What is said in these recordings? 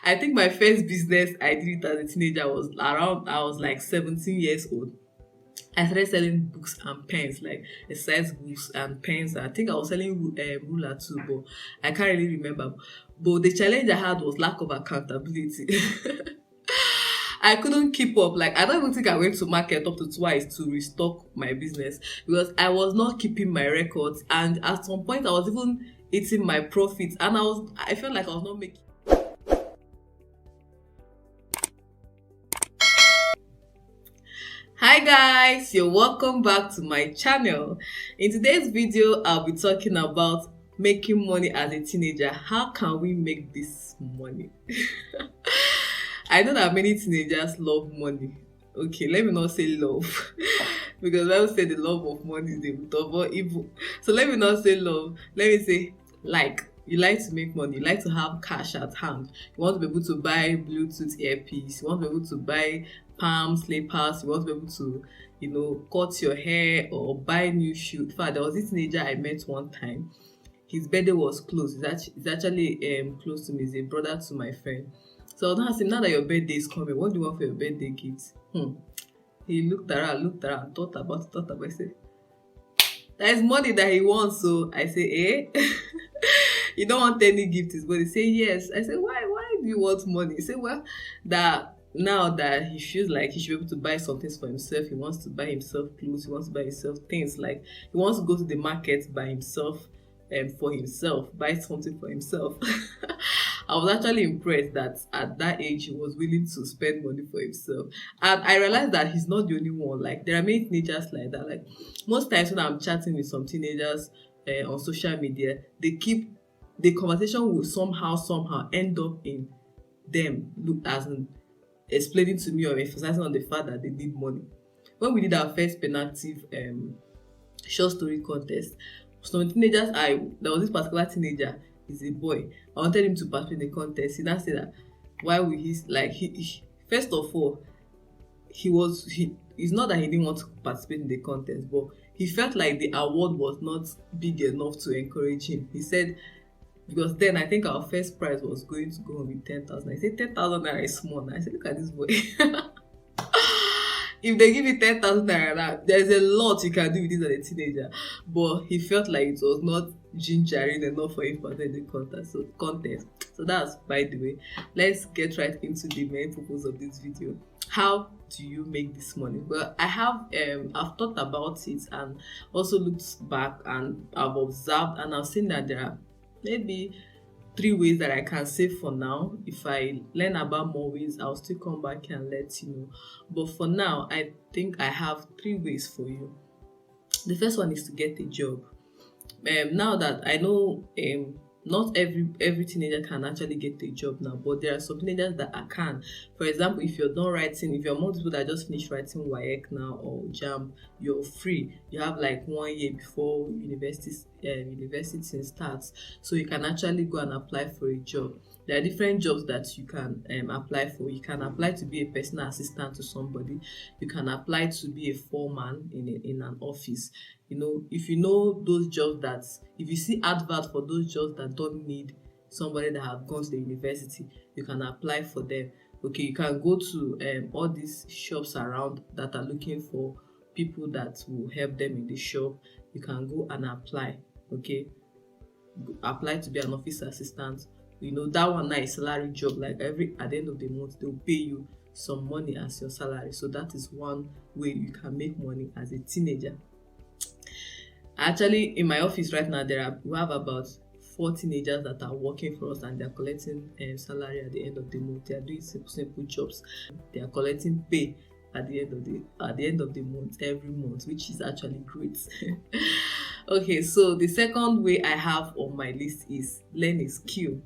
I think my first business I did it as a teenager was around, I was like 17 years old. I started selling books and pens, like exercise books and pens. I think I was selling ruler too, but I can't really remember. But the challenge I had was lack of accountability. I couldn't keep up. Like, I don't even think I went to market up to twice to restock my business because I was not keeping my records. And at some point, I was even eating my profits, and I felt like I was not making. Hi guys, you're welcome back to my channel. In today's video, I'll be talking about making money as a teenager. How can we make this money? I know that many teenagers love money. Okay, let me not say love because I would say the love of money is the root of all evil. So let me not say love. Let me say like. You like to make money, you like to have cash at hand. You want to be able to buy Bluetooth earpiece, you want to be able to buy palm slippers, you want to be able to, cut your hair or buy new shoes. In fact, there was this teenager I met one time. His birthday was close. It's actually close to me. He's a brother to my friend. So I asked him, now that your birthday is coming, what do you want for your birthday gift? He looked around, thought about it. I said, there is money that he wants. So I say, eh? You don't want any gifts, but he say yes. I said, why do you want money? He said, well, that now that he feels like he should be able to buy some things for himself, he wants to buy himself clothes, he wants to buy himself things, like he wants to go to the market by himself and for himself, buy something for himself. I was actually impressed that at that age he was willing to spend money for himself. And I realized that he's not the only one. Like, there are many teenagers like that. Like, most times when I'm chatting with some teenagers on social media, the conversation will somehow end up in them as in explaining to me or emphasizing on the fact that they need money. When we did our first Penactive short story contest, some teenagers, there was this particular teenager, he's a boy. I wanted him to participate in the contest. He now said that why would he first of all, it's not that he didn't want to participate in the contest, but he felt like the award was not big enough to encourage him. He said, because then I think our first prize was going to go home with 10,000. I said 10,000 naira is small. Now I said, look at this boy. If they give you 10,000 naira now, there's a lot you can do with this as a teenager. But he felt like it was not gingering enough for him to participate in the contest. So that's by the way. Let's get right into the main purpose of this video. How do you make this money? Well, I've thought about it and also looked back and I've observed and I've seen that there are maybe 3 ways that I can say for now. If I learn about more ways, I'll still come back and let you know. But for now, I think I have 3 ways for you. The first one is to get a job. Now that I know not every teenager can actually get a job now, but there are some teenagers that can. For example, if you're done writing, if you're among people that just finished writing WAEC now or JAM, you're free. You have like 1 year before university starts, so you can actually go and apply for a job. There are different jobs that you can apply for. You can apply to be a personal assistant to somebody. You can apply to be a foreman in an office. If you know those jobs that, if you see adverts for those jobs that don't need somebody that have gone to the university, you can apply for them. Okay, you can go to all these shops around that are looking for people that will help them in the shop. You can go and apply. Okay, apply to be an office assistant. That one now is salary job. Like at the end of the month, they'll pay you some money as your salary. So that is one way you can make money as a teenager. Actually, in my office right now, we have about 4 teenagers that are working for us and they're collecting salary at the end of the month. They are doing simple jobs. They are collecting pay at the end of the month every month, which is actually great. Okay, so the second way I have on my list is learn a skill.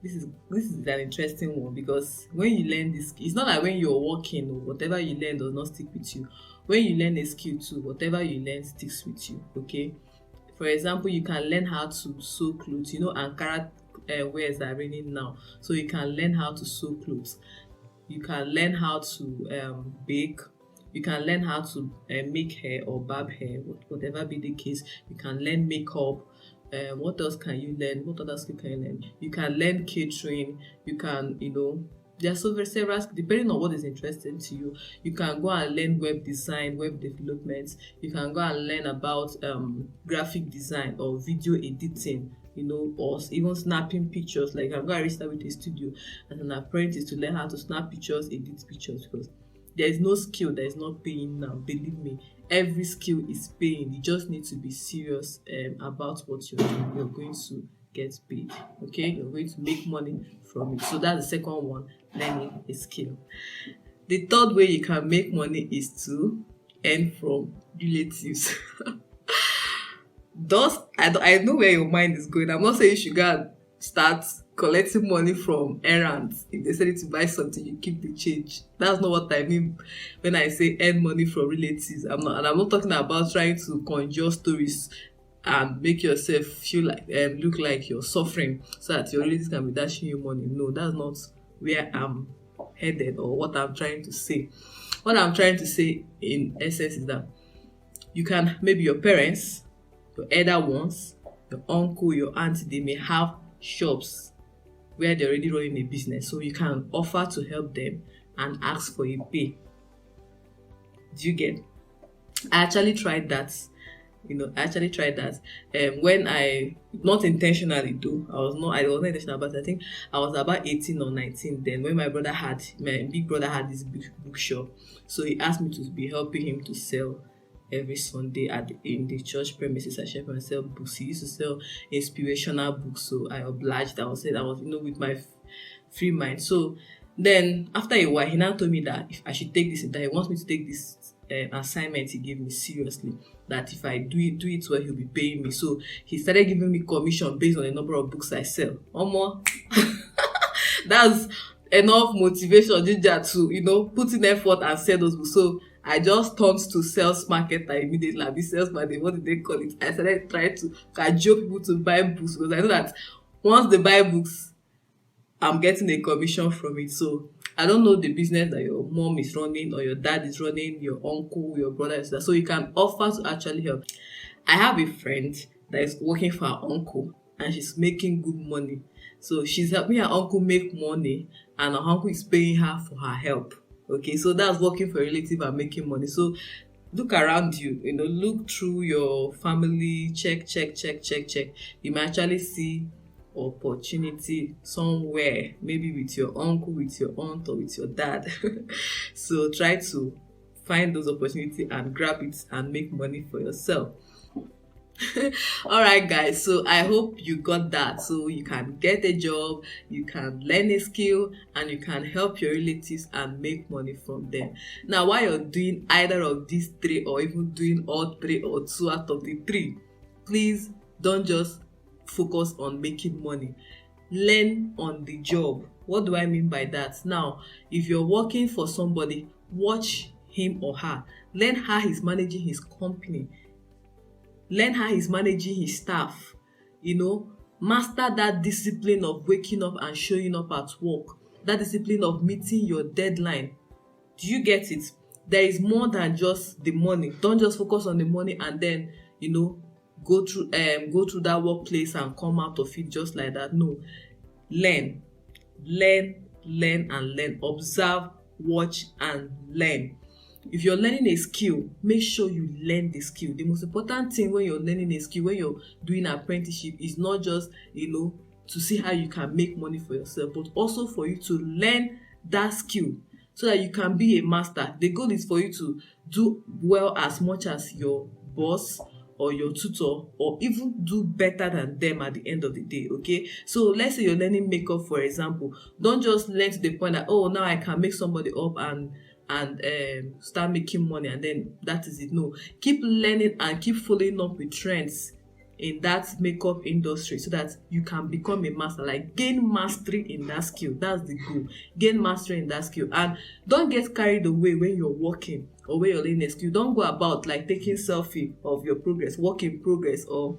This is an interesting one because when you learn this, it's not like when you're working or whatever you learn does not stick with you. When you learn a skill too, whatever you learn sticks with you. Okay, for example, you can learn how to sew clothes. Ankara wears are raining now, so you can learn how to sew clothes. You can learn how to bake. You can learn how to make hair or barb hair, whatever be the case. You can learn makeup. What else can you learn? What other skill can you learn? You can learn catering. You can, there are several, depending on what is interesting to you. You can go and learn web design, web development. You can go and learn about graphic design or video editing, or even snapping pictures. Like, you can go and register with a studio as an apprentice to learn how to snap pictures, edit pictures, because there is no skill that is not paying now. Believe me, every skill is paying. You just need to be serious about what you're doing. You're going to get paid. Okay, you're going to make money from it. So that's the second one, learning a skill. The third way you can make money is to earn from relatives. I know where your mind is going. I'm not saying you should go and start collecting money from errands. If they send you to buy something, you keep the change. That's not what I mean when I say earn money from relatives. I'm not talking about trying to conjure stories and make yourself feel like look like you're suffering so that your relatives can be dashing you money. No, that's not where I'm headed or what I'm trying to say. What I'm trying to say in essence is that you can, maybe your parents, your elder ones, your uncle, your auntie, they may have shops where they're already running a business. So you can offer to help them and ask for a pay. Do you get? I actually tried that. When I, not intentionally though, I was not intentional, but I think I was about 18 or 19 then, when my big brother had this big bookshop. So he asked me to be helping him to sell every Sunday in the church premises. I helped him sell books. He used to sell inspirational books, so I obliged. I was with my free mind. So then after a while, he now told me that if I should take this, that he wants me to take this assignment he gave me seriously, that if I do it well, he'll be paying me. So he started giving me commission based on the number of books I sell. More. That's enough motivation to put in effort and sell those books. So I just turned to sales marketer immediately. I'll be salesman. What did they call it? I started trying to cajole people to buy books, because I know that once they buy books, I'm getting a commission from it. So I don't know the business that your mom is running or your dad is running, your uncle, your brother, etc. So you can offer to actually help. I have a friend that is working for her uncle and she's making good money. So she's helping her uncle make money and her uncle is paying her for her help. Okay, so that's working for a relative and making money. So look around you, look through your family, check. You might actually see opportunity somewhere, maybe with your uncle, with your aunt, or with your dad. So try to find those opportunities and grab it and make money for yourself. All right, guys, so I hope you got that. So you can get a job, you can learn a skill, and you can help your relatives and make money from them. Now, while you're doing either of these three, or even doing all three or two out of the three, please don't just focus on making money. Learn on the job. What do I mean by that? Now, if you're working for somebody, watch him or her. Learn how he's managing his company. Learn how he's managing his staff. Master that discipline of waking up and showing up at work. That discipline of meeting your deadline. Do you get it? There is more than just the money. Don't just focus on the money and then, go through that workplace and come out of it just like that. No. Learn. Observe, watch, and learn. If you're learning a skill, make sure you learn the skill. The most important thing when you're learning a skill, when you're doing apprenticeship, is not just, to see how you can make money for yourself, but also for you to learn that skill so that you can be a master. The goal is for you to do well as much as your boss or your tutor, or even do better than them at the end of the day. Okay, so let's say you're learning makeup, for example. Don't just learn to the point that, oh, now I can make somebody up and start making money and then that is it. No, keep learning and keep following up with trends in that makeup industry so that you can become a master. Like, gain mastery in that skill. That's the goal. Gain mastery in that skill, and don't get carried away when you're working or when you're learning a skill. Don't go about like taking selfie of your progress, work in progress, or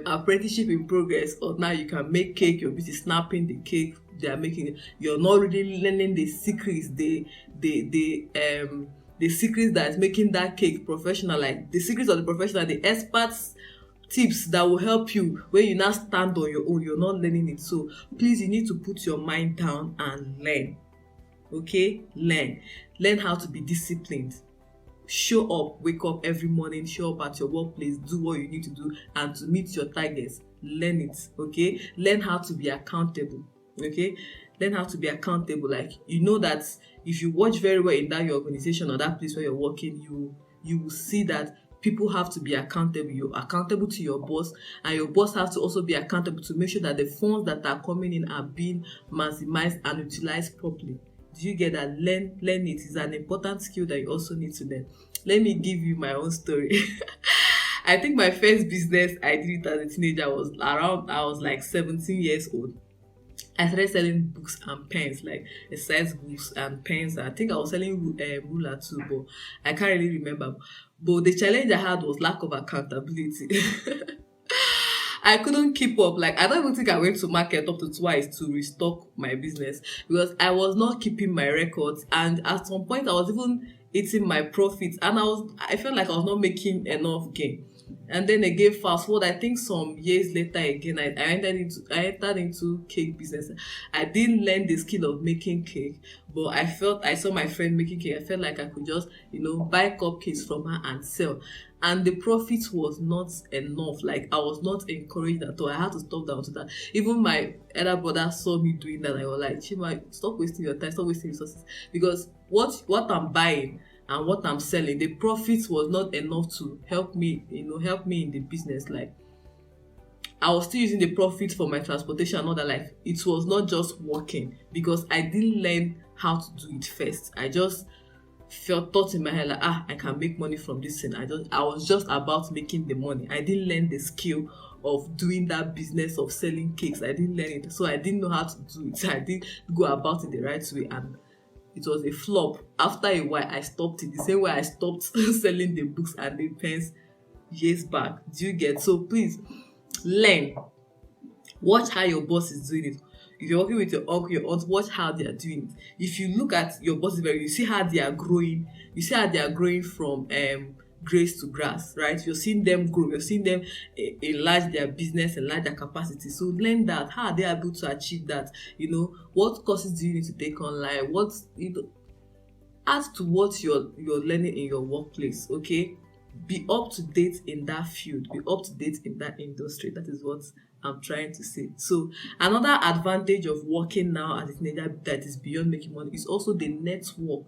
apprenticeship in progress, or now you can make cake, you're busy snapping the cake they are making. You're not really learning the secrets, the secrets that is making that cake professional, like the secrets of the professional, the experts tips that will help you when you now stand on your own, you're not learning it. So please, you need to put your mind down and learn. Okay, learn how to be disciplined. Show up, wake up every morning, show up at your workplace, do what you need to do, and to meet your targets, learn it. Okay, learn how to be accountable. Okay, learn how to be accountable. Like, you know that if you watch very well in that your organization or that place where you're working, you will see that people have to be accountable. You're accountable to your boss, and your boss has to also be accountable to make sure that the funds that are coming in are being maximized and utilized properly. Do you get that? Learn it. It's an important skill that you also need to learn. Let me give you my own story. I think my first business I did it as a teenager I was like 17 years old. I started selling books and pens, like exercise books and pens. I think I was selling ruler too, but I can't really remember. But the challenge I had was lack of accountability. I couldn't keep up. Like, I don't even think I went to market up to twice to restock my business because I was not keeping my records. And at some point, I was even eating my profits, and I felt like I was not making enough gain. And then again, fast forward, I think some years later again, I entered into cake business. I didn't learn the skill of making cake, but I saw my friend making cake. I felt like I could just, buy cupcakes from her and sell. And the profit was not enough. Like, I was not encouraged at all. I had to stop down to that. Even my elder brother saw me doing that. I was like, Chima, stop wasting your time, stop wasting resources. Because what I'm buying and what I'm selling, the profit was not enough to help me in the business. Like, I was still using the profit for my transportation and all that. Like, it was not just working because I didn't learn how to do it first. I just felt thought in my head like, I can make money from this thing. I was just about making the money. I didn't learn the skill of doing that business of selling cakes. I didn't learn it, so I didn't know how to do it. I didn't go about it the right way, and it was a flop. After a while, I stopped it the same way I stopped selling the books and the pens years back. Do you get? So please learn. Watch how your boss is doing it. If you're working with your uncle, your aunt, watch how they are doing it. If you look at your bosses, you see how they are growing. You see how they are growing from grace to grass, right? You're seeing them grow. You're seeing them enlarge their business, enlarge their capacity. So learn that. How are they able to achieve that? What courses do you need to take online? Add to what you're learning in your workplace. Okay, be up to date in that field. Be up to date in that industry. That is what I'm trying to say. So another advantage of working now as a teenager that is beyond making money is also the network.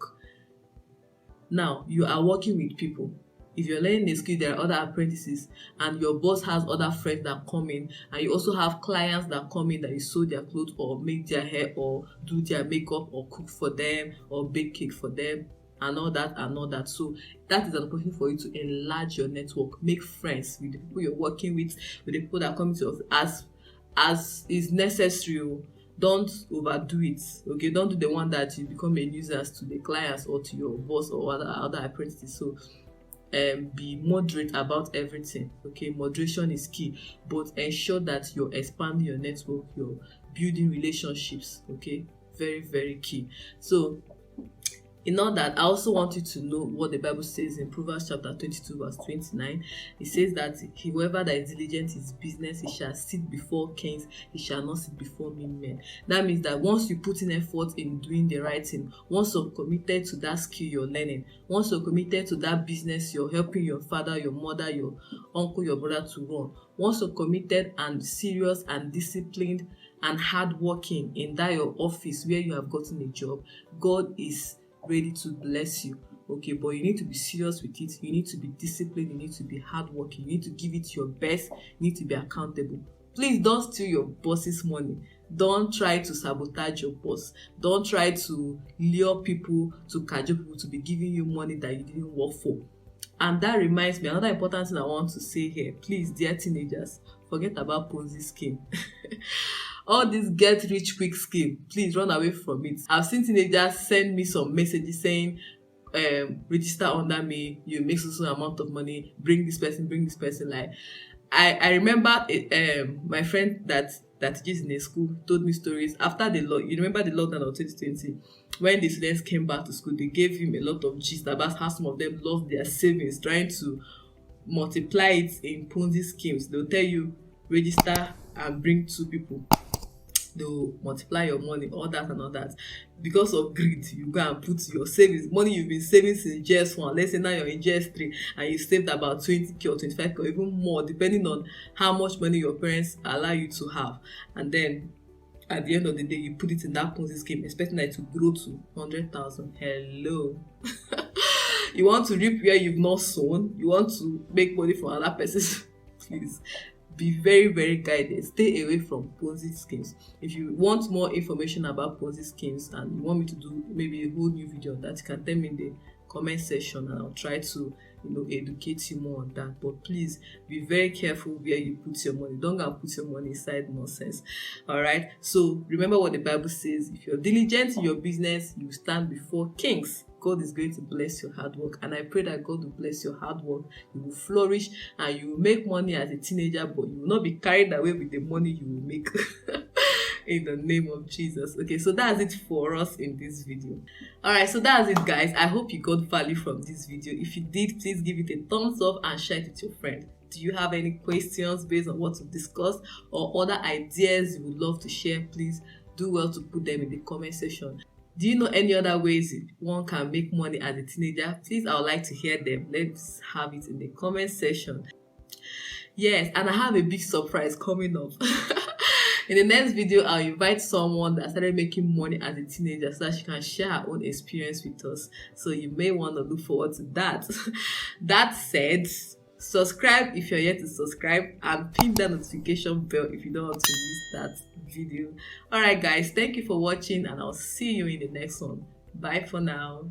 Now you are working with people. If you're learning a skill, there are other apprentices, and your boss has other friends that come in, and you also have clients that come in that you sew their clothes or make their hair or do their makeup or cook for them or bake cake for them and all that. So that is an opportunity for you to enlarge your network, make friends with the people you're working with the people that come to your office as is necessary. Don't overdo it. Okay, don't do the one that you become a nuisance to the clients or to your boss or other apprentices. So be moderate about everything. Okay, moderation is key, but ensure that you're expanding your network, you're building relationships. Okay, very, very key. So in all that, I also want you to know what the Bible says in Proverbs chapter 22 verse 29. It says that whoever that is diligent in his business, he shall sit before kings, he shall not sit before mean men. That means that once you put in effort in doing the right thing, once you're committed to that skill you're learning, once you're committed to that business you're helping your father, your mother, your uncle, your brother to run, once you're committed and serious and disciplined and hardworking in that your office where you have gotten a job, God is ready to bless you. Okay, but you need to be serious with it. You need to be disciplined. You need to be hardworking. You need to give it your best. You need to be accountable. Please don't steal your boss's money. Don't try to sabotage your boss. Don't try to lure people, to cajole people to be giving you money that you didn't work for. And that reminds me, another important thing I want to say here. Please, dear teenagers, forget about Ponzi scheme. All this get rich quick scheme, please run away from it. I've seen teenagers send me some messages saying, register under me, you make so amount of money, bring this person. Like, I remember my friend that teaches in a school told me stories after you remember the lockdown of 2020, when the students came back to school, they gave him a lot of gist about how some of them lost their savings trying to multiply it in Ponzi schemes. They'll tell you register and bring 2 people. They'll multiply your money, all that and all that. Because of greed, you go and put your savings, money you've been saving since JS1. Let's say now you're in JS3 and you saved about 20k or 25k or even more, depending on how much money your parents allow you to have. And then at the end of the day, you put it in that Ponzi scheme, expecting that it to grow to 100,000. Hello. You want to reap where you've not sown? You want to make money from another person? Please be very, very guided. Stay away from Ponzi schemes. If you want more information about Ponzi schemes and you want me to do maybe a whole new video on that, you can tell me in the comment section and I'll try to educate you more on that. But please be very careful where you put your money. Don't go and put your money inside nonsense. All right, so remember what the Bible says: if you're diligent in your business, you stand before kings. God is going to bless your hard work, and I pray that God will bless your hard work. You will flourish and you will make money as a teenager, but you will not be carried away with the money you will make. In the name of Jesus. Okay, so that's it for us in this video. All right, so that's it, guys. I hope you got value from this video. If you did, please give it a thumbs up and share it with your friend. Do you have any questions based on what we've discussed or other ideas you would love to share? Please do well to put them in the comment section. Do you know any other ways one can make money as a teenager? Please, I would like to hear them. Let's have it in the comment section. Yes, and I have a big surprise coming up. In the next video, I'll invite someone that started making money as a teenager so that she can share her own experience with us. So you may want to look forward to that. That said, subscribe if you're yet to subscribe and pin that notification bell if you don't want to miss that video. Alright guys, thank you for watching and I'll see you in the next one. Bye for now.